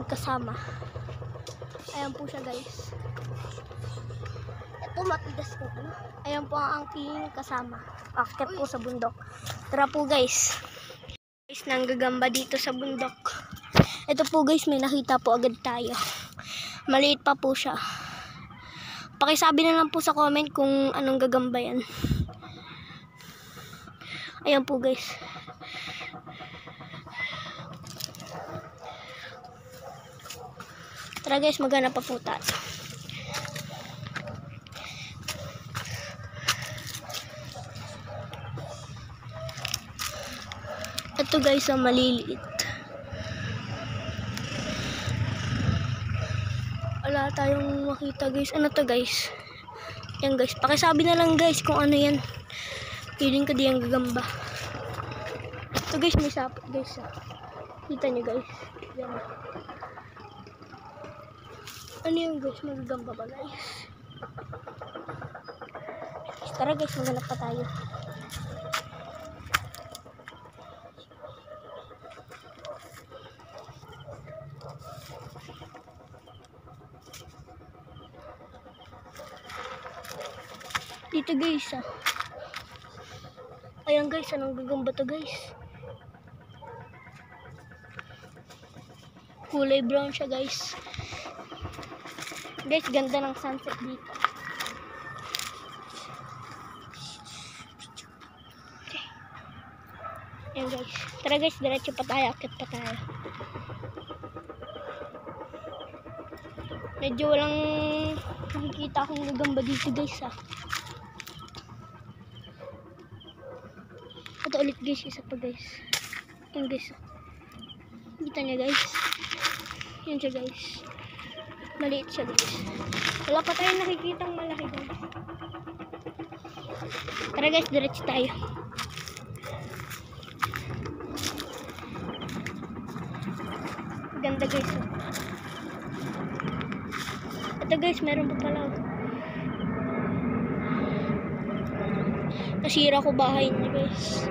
kasama. Ayan po siya guys. Ito matigas ko. Ayan po ang aking kasama. Akit po sa bundok. Tara po guys. Guys, nanggagamba dito sa bundok. Ito po guys, may nakita po agad tayo. Maliit pa po siya. Pakisabi na lang po sa comment kung anong gagamba yan. Ayan po guys. Tara guys, maghanap pa po tayo. Ito guys, ang maliliit. Wala tayong makita guys. Ano to guys? Yan guys, pakisabi na lang guys kung ano yan. Feeling ko di ang gagamba. Ito guys, may sapot guys. Kita nyo guys. Yan. Ano yung guys, magagamba ba guys? Tara guys, maghanap pa tayo. Dito guys Ayan guys, anong gagamba to guys? Kulay brown siya guys. Guys, ganda ng sunset dito. Okay. Ayan guys. Tara guys, diretso pa tayo. Akit pa tayo. Medyo walang nakikita akong gagamba dito guys Ito ulit guys, isa pa guys. Yan guys. Kita niya guys. Yan siya guys. Maliit siya guys. Wala pa tayong nakikitang malaki guys. Tara guys, diretso tayo. Ganda guys. Ito guys, meron pa pala. Nasira ko bahay niya guys.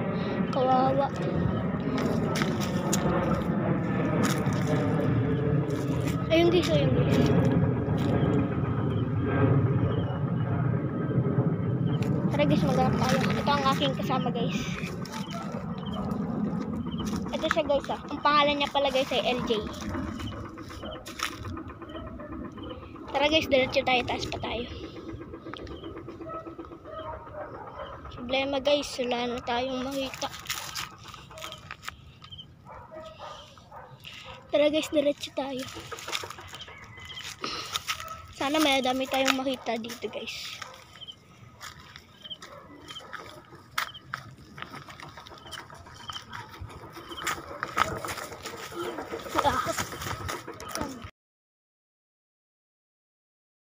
Kawawa. Ayun guys, ayun guys. Tara guys, maghanap tayo. Ito ang aking kasama guys. Ito siya guys Ang pangalan niya pala guys ay LJ. Tara guys, diretso tayo. Taas pa tayo. Problema guys, wala na tayong makita. Tara guys, diretso tayo. Sana may dami tayong makita dito guys.